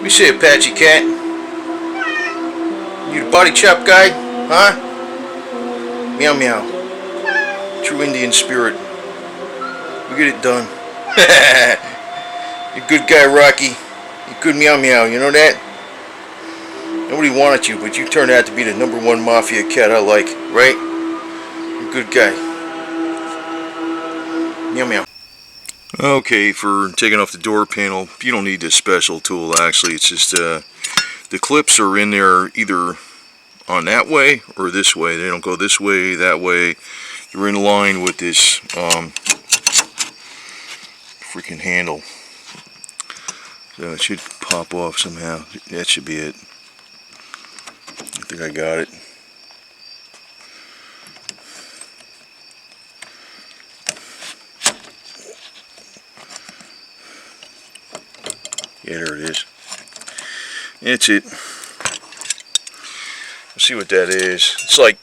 You say, Apache Cat? You the body chop guy? Huh? Meow meow. True Indian spirit. We get it done. You're a good guy, Rocky. You're good meow meow, you know that? Nobody wanted you, but you turned out to be the #1 mafia cat I like, right? You're a good guy. Meow meow. Okay, for taking off the door panel, you don't need this special tool actually. It's just the clips are in there either on that way or this way. They don't go this way, that way. They're in line with this freaking handle. So it should pop off somehow. That should be it. I think I got it. Yeah, there it is. That's it. Let's see what that is. It's like,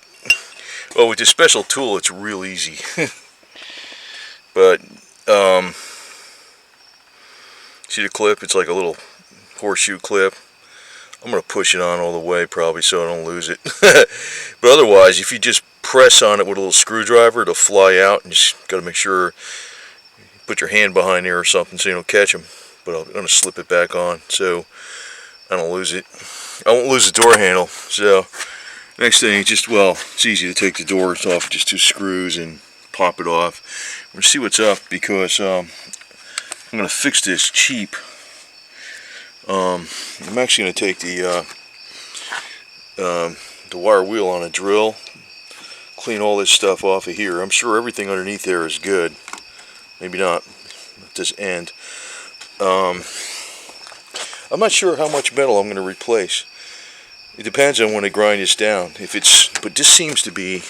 well, with this special tool, it's real easy. But, see the clip? It's like a little horseshoe clip. I'm going to push it on all the way probably so I don't lose it. But otherwise, if you just press on it with a little screwdriver, it'll fly out. And you just got to make sure you put your hand behind there or something so you don't catch them. But I'm going to slip it back on so I don't lose it. I won't lose the door handle. So next thing, just, well, it's easy to take the doors off, just 2 screws and pop it off. We're going to see what's up because I'm going to fix this cheap. I'm actually going to take the wire wheel on a drill, clean all this stuff off of here. I'm sure everything underneath there is good. Maybe not at this end. I'm not sure how much metal I'm going to replace. It depends on when I grind this down. If it's, but this seems to be,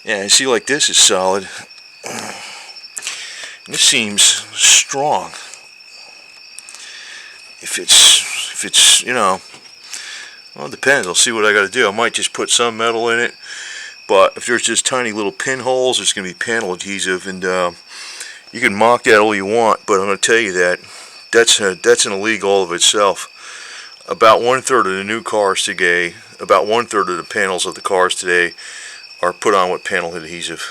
yeah, I see, like this is solid. This seems strong. If it's, you know, well, it depends. I'll see what I got to do. I might just put some metal in it, but if there's just tiny little pinholes, there's going to be panel adhesive, and you can mock that all you want, but I'm going to tell you that that's in a league all of itself. About 1/3 of the new cars today, about 1/3 of the panels of the cars today are put on with panel adhesive.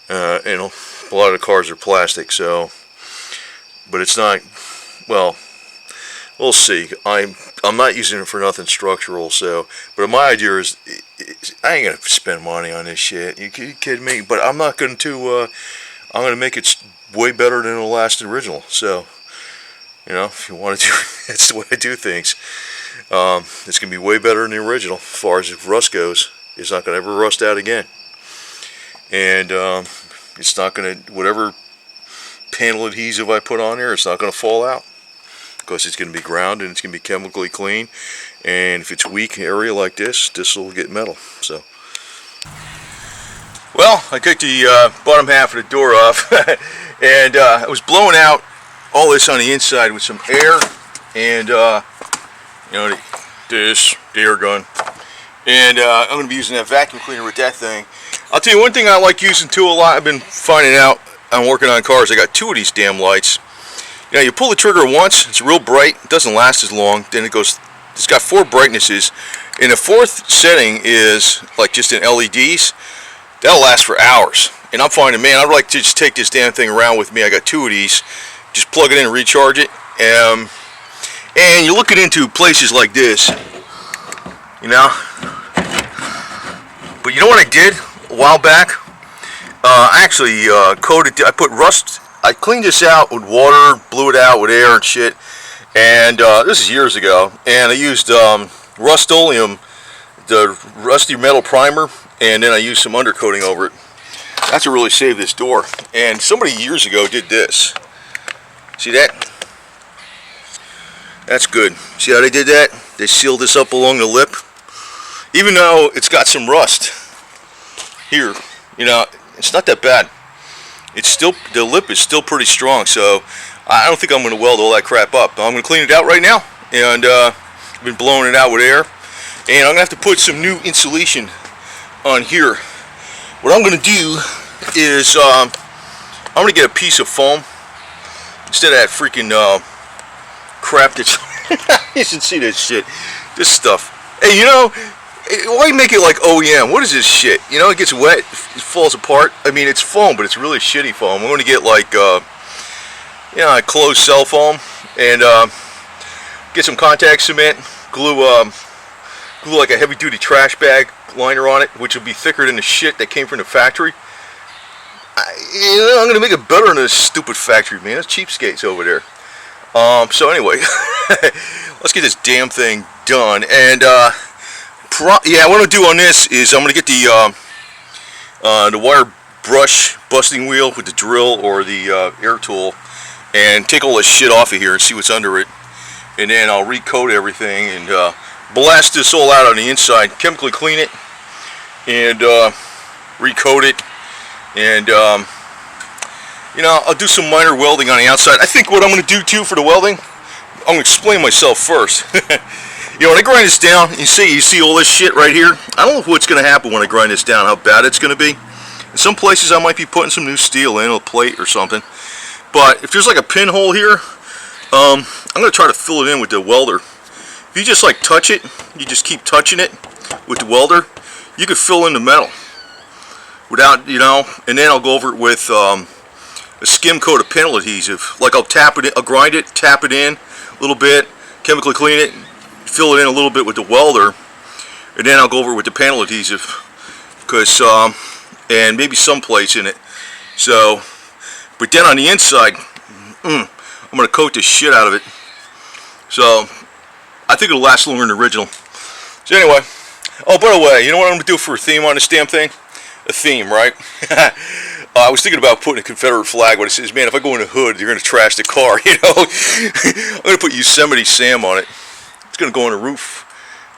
And a lot of the cars are plastic, so, but it's not, well, we'll see. I'm not using it for nothing structural, so, but my idea is, I ain't gonna spend money on this shit. You kidding me? But I'm not going to, I'm gonna make it way better than the last original. So, you know, if you want to do, that's the way I do things. It's gonna be way better than the original as far as rust goes. It's not gonna ever rust out again. And it's not going to, whatever panel adhesive I put on here, it's not going to fall out because it's going to be ground and it's going to be chemically clean. And if it's weak area like this will get metal. So, well, I took the bottom half of the door off and I was blowing out all this on the inside with some air and you know, the air gun. And I'm going to be using that vacuum cleaner with that thing. I'll tell you one thing I like using too a lot. I've been finding out, I'm working on cars, I got 2 of these damn lights. You know, you pull the trigger once, it's real bright, it doesn't last as long, then it goes, it's got 4 brightnesses, and the 4th setting is like just in LEDs. That'll last for hours. And I'm finding, man, I'd like to just take this damn thing around with me. I got 2 of these, just plug it in and recharge it. And you look it into places like this, you know. But you know what I did a while back? I actually coated, I put rust, I cleaned this out with water, blew it out with air and shit, and this is years ago, and I used Rust-Oleum, the rusty metal primer, and then I used some undercoating over it. That's what really saved this door. And somebody years ago did this. See that? That's good. See how they did that? They sealed this up along the lip. Even though it's got some rust here, you know, it's not that bad. It's still, the lip is still pretty strong, so I don't think I'm going to weld all that crap up. I'm going to clean it out right now, and I've been blowing it out with air, and I'm going to have to put some new insulation on here. What I'm going to do is I'm going to get a piece of foam, instead of that freaking crap that's you should see this shit, this stuff. Hey, you know, why make it like OEM? What is this shit? You know, it gets wet, it falls apart. I mean, it's foam, but it's really shitty foam. I'm going to get like you know, a closed cell foam, and get some contact cement, glue like a heavy duty trash bag liner on it, which will be thicker than the shit that came from the factory. You know, I'm going to make it better than this stupid factory, man. It's cheapskates over there. So anyway, let's get this damn thing done. And yeah, what I'm going to do on this is I'm going to get the wire brush busting wheel with the drill or the air tool, and take all this shit off of here and see what's under it. And then I'll recoat everything and blast this all out on the inside, chemically clean it, and recoat it. And you know, I'll do some minor welding on the outside. I think what I'm going to do too for the welding, I'm going to explain myself first. You know, when I grind this down, you see all this shit right here. I don't know what's going to happen when I grind this down, how bad it's going to be. In some places I might be putting some new steel in, a plate or something. But if there's like a pinhole here, I'm going to try to fill it in with the welder. If you just like touch it, you just keep touching it with the welder, you could fill in the metal without, you know. And then I'll go over it with a skim coat of panel adhesive. Like I'll tap it in, I'll grind it, tap it in a little bit, chemically clean it, fill it in a little bit with the welder, and then I'll go over it with the panel adhesive, because and maybe some plates in it. So, but then on the inside, I'm going to coat the shit out of it. So I think it'll last longer than the original. So anyway, oh, by the way, you know what I'm going to do for a theme on this damn thing? A theme, right? I was thinking about putting a Confederate flag, but it says, man, if I go in the hood, you're going to trash the car, you know? I'm going to put Yosemite Sam on it. It's going to go on the roof.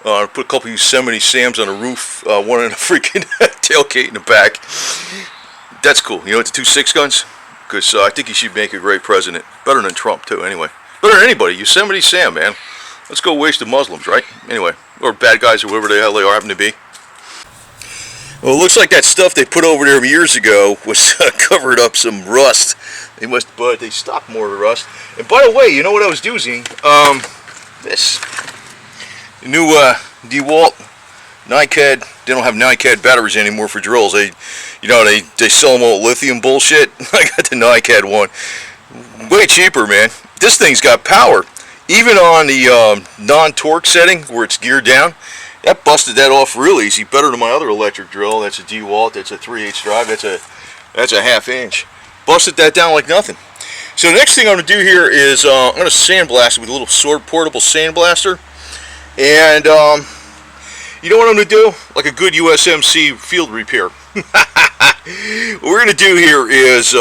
Put a couple Yosemite Sams on the roof, one in the freaking tailgate in the back. That's cool. You know, with the 2 6-guns? Because I think he should make a great president. Better than Trump, too, anyway. Better than anybody. Yosemite Sam, man. Let's go waste the Muslims, right? Anyway, or bad guys or whoever the hell they are happen to be. Well, it looks like that stuff they put over there years ago was covered up some rust. But they stopped more of the rust. And by the way, you know what I was using? This new DeWalt NiCad. They don't have NiCad batteries anymore for drills. They sell them all lithium bullshit. I got the NiCad one, way cheaper, man. This thing's got power, even on the non-torque setting where it's geared down. That busted that off real easy, better than my other electric drill. That's a DeWalt. That's a 3/8 drive. That's a 1/2 inch. Busted that down like nothing. So the next thing I'm going to do here is I'm going to sandblast it with a little portable sandblaster. And you know what I'm going to do? Like a good USMC field repair. What we're going to do here is,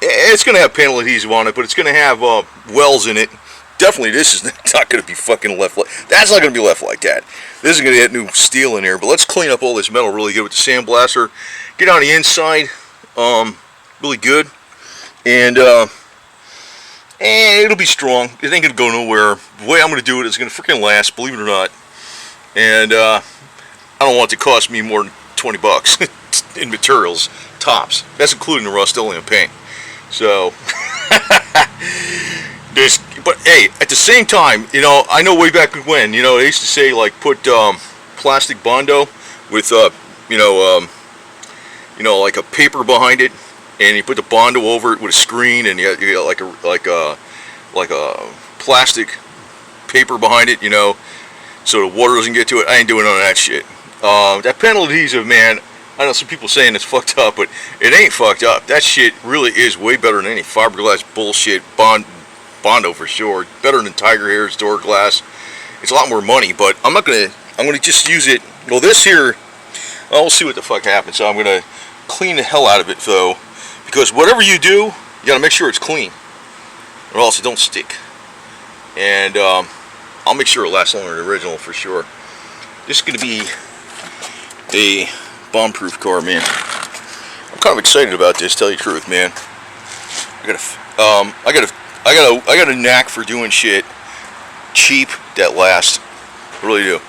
it's going to have panel adhesive on it, but it's going to have wells in it. Definitely this is not going to be fucking left like, that's not going to be left like that. This is going to get new steel in here. But let's clean up all this metal really good with the sandblaster. Get on the inside really good. And it'll be strong. It ain't going to go nowhere. The way I'm going to do it is going to freaking last, believe it or not. And I don't want it to cost me more than 20 bucks in materials, tops. That's including the Rust-Oleum paint. So, but hey, at the same time, you know, I know way back when, you know, they used to say, like, put plastic Bondo with, you know, like a paper behind it, and you put the Bondo over it with a screen, and you got like a plastic paper behind it, you know, so the water doesn't get to it. I ain't doing none of that shit. That panel adhesive, man, I know some people saying it's fucked up, but it ain't fucked up. That shit really is way better than any fiberglass bullshit. Bondo for sure. Better than Tiger Hair's door glass. It's a lot more money, but I'm gonna just use it. Well, this here, we'll see what the fuck happens. So I'm gonna clean the hell out of it though, because whatever you do, you gotta make sure it's clean, or else it don't stick. And I'll make sure it lasts longer than the original for sure. This is gonna be a bomb-proof car, man. I'm kind of excited about this, tell you the truth, man. I got a knack for doing shit cheap that lasts. I really do.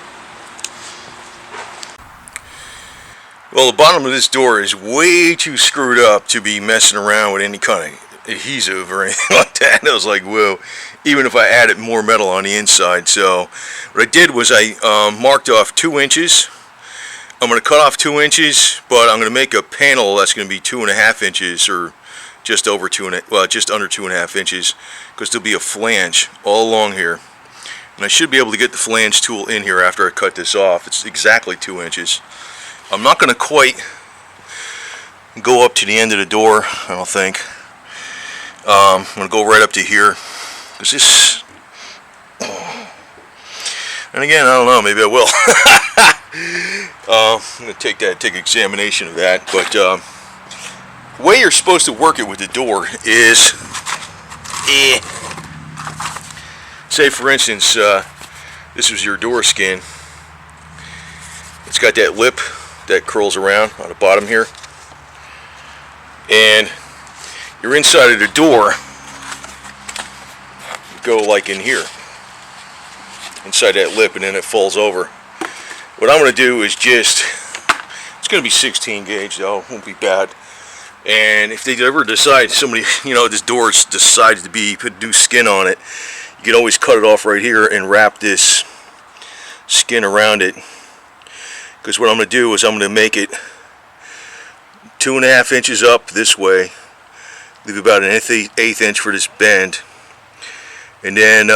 Well, the bottom of this door is way too screwed up to be messing around with any kind of adhesive or anything like that. And I was like, whoa, even if I added more metal on the inside. So what I did was I marked off 2 inches. I'm going to cut off 2 inches, but I'm going to make a panel that's going to be 2.5 inches, or just over just under 2.5 inches, because there'll be a flange all along here. And I should be able to get the flange tool in here after I cut this off. It's exactly 2 inches. I'm not going to quite go up to the end of the door, I don't think. I'm going to go right up to here, because this, and again, I don't know, maybe I will. I'm going to take an examination of that. But the way you're supposed to work it with the door is, say for instance, this was your door skin. It's got that lip that curls around on the bottom here, and your inside of the door go like in here, inside that lip, and then it falls over. What I'm going to do is just, it's going to be 16 gauge though, it won't be bad. And if they ever decide, somebody, this door decides to put new skin on it, you can always cut it off right here and wrap this skin around it. Because what I'm going to do is I'm going to make it 2.5 inches up this way, leave about an eighth inch for this bend, and then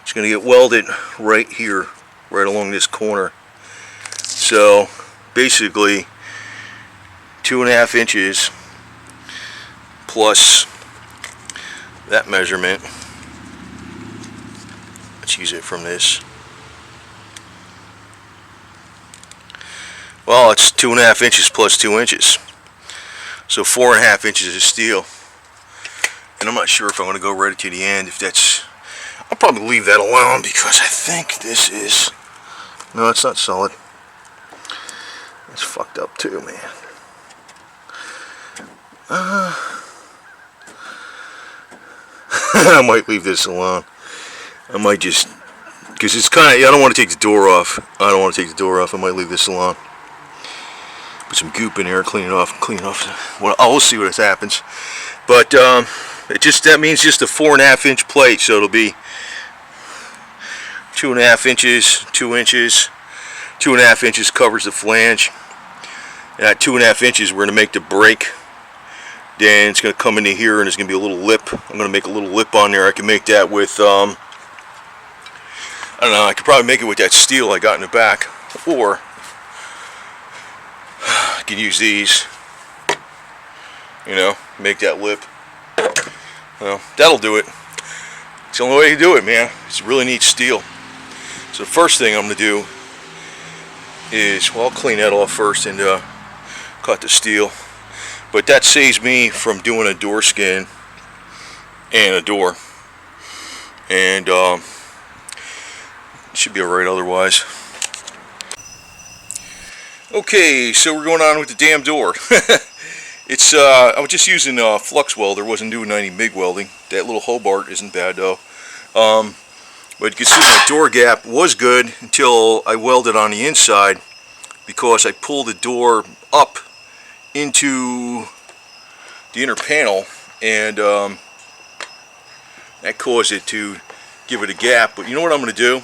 it's going to get welded right here, right along this corner. So basically 2.5 inches plus that measurement. Let's use it from this. Well, it's 2.5 inches plus 2 inches, so 4.5 inches of steel. And I'm not sure if I'm going to go right to the end. If that's, I'll probably leave that alone, because I think this is, no, it's not solid. It's fucked up too, man. I might leave this alone. I might just, because it's kind of, I don't want to take the door off. I don't want to take the door off. I might leave this alone. Put some goop in there, clean it off. Well, I'll see what happens. But that means just a 4.5 inch plate, so it'll be 2.5 inches, 2 inches, 2.5 inches covers the flange. And at 2.5 inches, we're going to make the break. Then it's going to come into here, and there's going to be a little lip. I'm going to make a little lip on there. I can make that with, I don't know, I could probably make it with that steel I got in the back, or I can use these, make that lip. Well, that'll do it. It's the only way to do it, man. It's really neat steel. So the first thing I'm going to do is, well, I'll clean that off first and cut the steel. But that saves me from doing a door skin and a door. And it should be alright otherwise. Okay, so we're going on with the damn door. It's I was just using a flux welder, wasn't doing any MIG welding. That little Hobart isn't bad though. But you can see my door gap was good until I welded on the inside, because I pulled the door up into the inner panel, and that caused it to give it a gap. But you know what I'm going to do?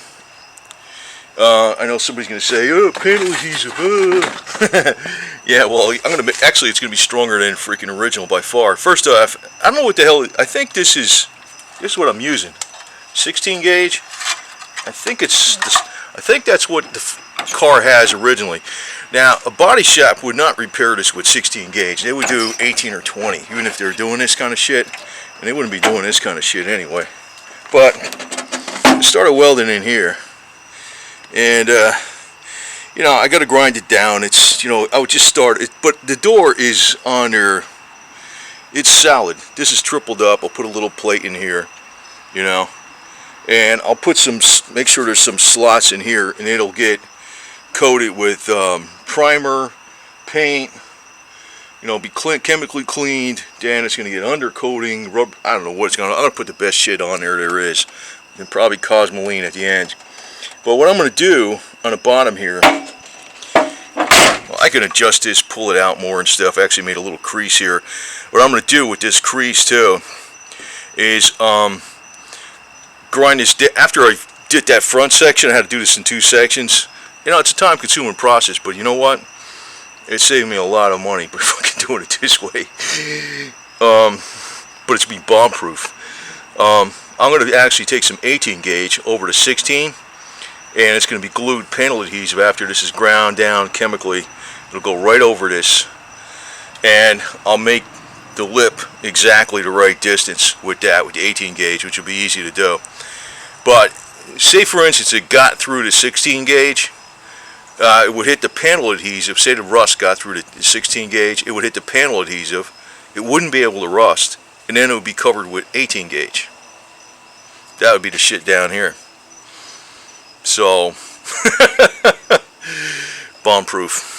I know somebody's going to say, oh, panel adhesive. Yeah, well, actually it's going to be stronger than freaking original by far. First off, I don't know what the hell, I think this is what I'm using. 16 gauge. I think that's what the car has originally. Now, a body shop would not repair this with 16 gauge. They would do 18 or 20, even if they were doing this kind of shit. And they wouldn't be doing this kind of shit anyway. But I started welding in here, and I got to grind it down. It's, I would just start it, but the door is on there. It's solid. This is tripled up. I'll put a little plate in here, and I'll put make sure there's some slots in here, and it'll get coated with primer, paint, be chemically cleaned. Then it's going to get undercoating, rubber. I don't know what it's going to. I'm going to put the best shit on there is, and probably Cosmoline at the end. But what I'm going to do on the bottom here, well, I can adjust this, pull it out more and stuff. I actually made a little crease here. What I'm going to do with this crease too is grind this. After I did that front section, I had to do this in 2 sections. You know, it's a time-consuming process, but you know what? It saved me a lot of money by fucking doing it this way. But it's be bomb-proof. I'm going to actually take some 18 gauge over to 16, and it's going to be glued panel adhesive after this is ground down chemically. It'll go right over this, and I'll make the lip exactly the right distance with that, with the 18 gauge, which will be easy to do. But say for instance it got through the 16 gauge, it would hit the panel adhesive. Say the rust got through the 16 gauge, it would hit the panel adhesive, it wouldn't be able to rust, and then it would be covered with 18 gauge. That would be the shit down here. So bomb-proof.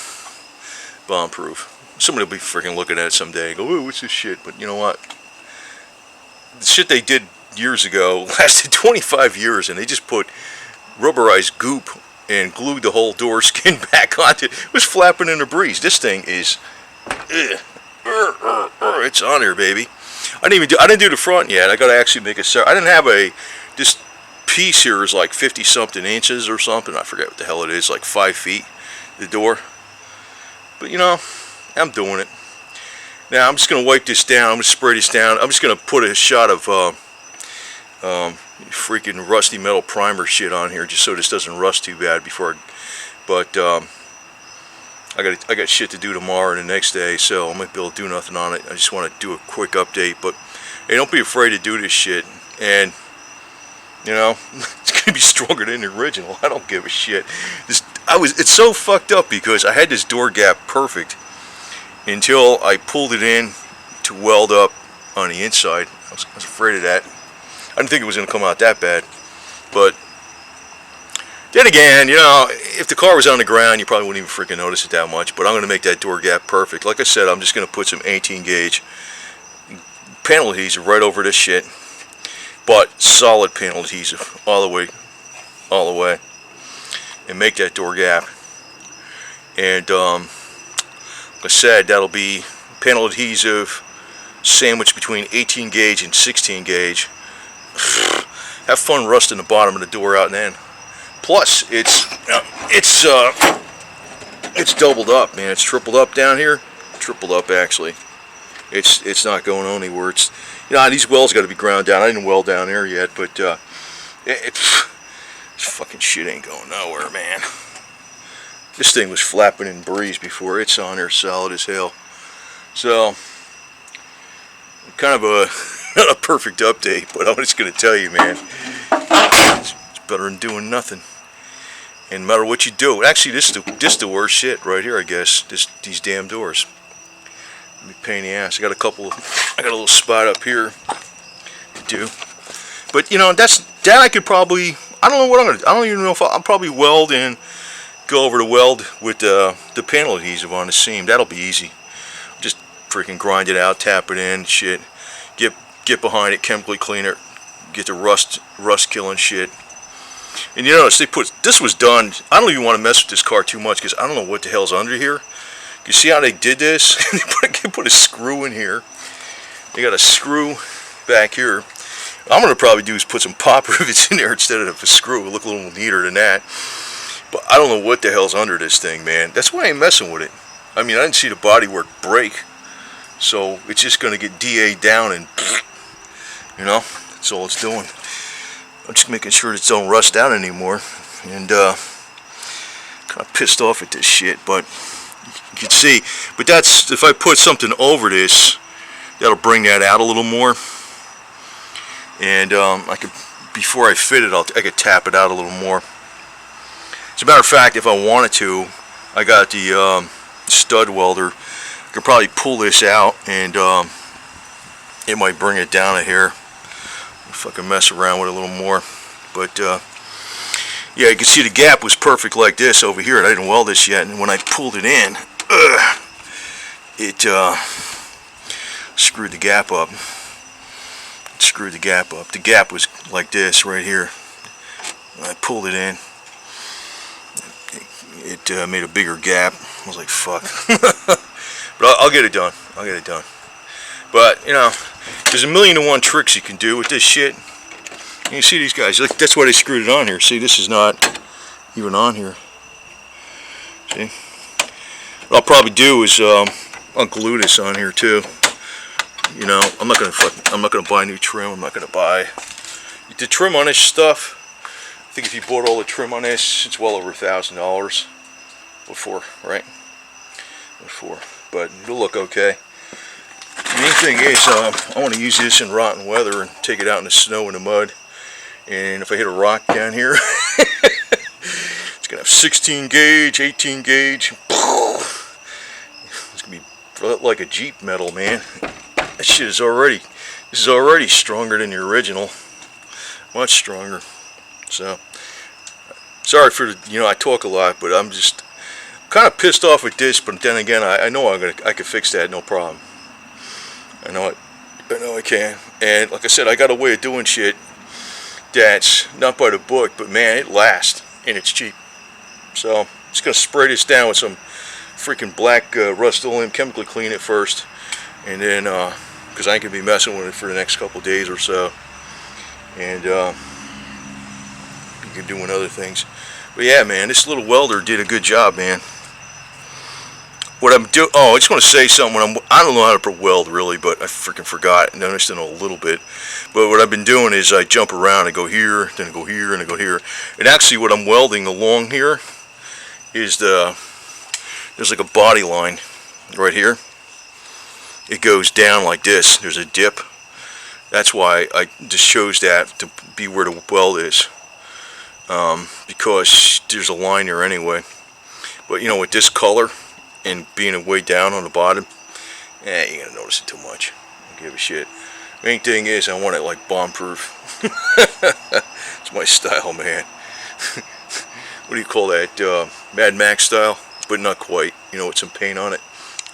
Bomb-proof. Somebody will be freaking looking at it someday and go, "Ooh, what's this shit?" But you know what? The shit they did years ago lasted 25 years, and they just put rubberized goop and glued the whole door skin back onto it. It was flapping in the breeze. This thing is, it's on here, baby. I didn't do the front yet. I got to actually make a. I didn't have this piece here is like 50-something inches or something. I forget what the hell it is, like 5 feet, the door. But you know, I'm doing it. Now I'm just going to wipe this down. I'm going to spray this down. I'm just going to put a shot of freaking rusty metal primer shit on here just so this doesn't rust too bad before I got shit to do tomorrow and the next day, so I might be able to do nothing on it. I just want to do a quick update. But hey, don't be afraid to do this shit, and you know, it's going to be stronger than the original. I don't give a shit. It's so fucked up because I had this door gap perfect until I pulled it in to weld up on the inside. I was afraid of that. I didn't think it was going to come out that bad. But then again, you know, if the car was on the ground, you probably wouldn't even freaking notice it that much. But I'm going to make that door gap perfect. Like I said, I'm just going to put some 18 gauge panel adhesive right over this shit. But solid panel adhesive all the way, and make that door gap. And like I said, that'll be panel adhesive sandwiched between 18 gauge and 16 gauge. Have fun rusting the bottom of the door out and in. Plus, it's doubled up, man. It's tripled up down here. Tripled up, actually. It's not going anywhere. It's, you know, these welds got to be ground down. I didn't weld down there yet, but this fucking shit ain't going nowhere, man. This thing was flapping in breeze before. It's on there solid as hell. So, kind of a not a perfect update, but I'm just gonna tell you, man, it's better than doing nothing. And no matter what you do, actually, this is the worst shit right here, I guess. These damn doors. Be a pain in the ass. I got a little spot up here to do, but you know, that I could probably. I don't know what I'm gonna. I don't even know if I'll probably weld and go over to weld with the panel adhesive on the seam. That'll be easy. Just freaking grind it out, tap it in, shit. Get behind it, chemically clean it, get the rust killing shit. And you notice this was done. I don't even want to mess with this car too much because I don't know what the hell's under here. You see how they did this? They put a screw in here. They got a screw back here. I'm gonna probably do is put some pop rivets in there instead of a screw. It'll look a little neater than that. But I don't know what the hell's under this thing, man. That's why I ain't messing with it. I mean, I didn't see the bodywork break, so it's just gonna get DA'd down, and you know, that's all it's doing. I'm just making sure it don't rust out anymore, and kind of pissed off at this shit. But you can see, but that's, if I put something over this, that'll bring that out a little more. And I could, before I fit it, I could tap it out a little more. As a matter of fact, if I wanted to, I got the stud welder. I could probably pull this out, and it might bring it down to here. If I can mess around with it a little more. But yeah, you can see the gap was perfect like this over here, and I didn't weld this yet. And when I pulled it in, it screwed the gap up. The gap was like this right here. When I pulled it in, it made a bigger gap. I was like, fuck. But I'll get it done. I'll get it done. But, you know, there's a million and one tricks you can do with this shit. And you see these guys, like, that's why they screwed it on here. See, this is not even on here. See? What I'll probably do is unglue this on here too. You know, I'm not gonna buy new trim. I'm not gonna buy the trim on this stuff. I think if you bought all the trim on this, it's well over $1,000 before, right? Before, but it'll look okay. The main thing is, I want to use this in rotten weather and take it out in the snow and the mud. And if I hit a rock down here, it's gonna have 16 gauge, 18 gauge. It's gonna be like a Jeep metal, man. That shit is already, this is already stronger than the original, much stronger. So, sorry for the, you know, I talk a lot, but I'm just kind of pissed off with this. But then again, I know I could fix that, no problem. I know I can. And like I said, I got a way of doing shit that's not by the book, but man, it lasts and it's cheap. So I'm just gonna spray this down with some freaking black Rust-Oleum, chemically clean it first, and then because I ain't gonna be messing with it for the next couple of days or so, and you can doing other things. But yeah, man, this little welder did a good job, man. What I'm doing, oh, I just want to say something. I don't know how to weld really, but I freaking forgot. I noticed it a little bit. But what I've been doing is I jump around. I go here, then I go here, and I go here. And actually, what I'm welding along here is there's like a body line right here. It goes down like this. There's a dip. That's why I just chose that to be where the weld is, because there's a line there anyway. But you know, with this color and being way down on the bottom, you ain't gonna notice it too much. I don't give a shit. Main thing is I want it like bomb proof. It's my style, man. What do you call that? Mad Max style, but not quite. You know, with some paint on it.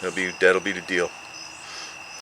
That'll be the deal.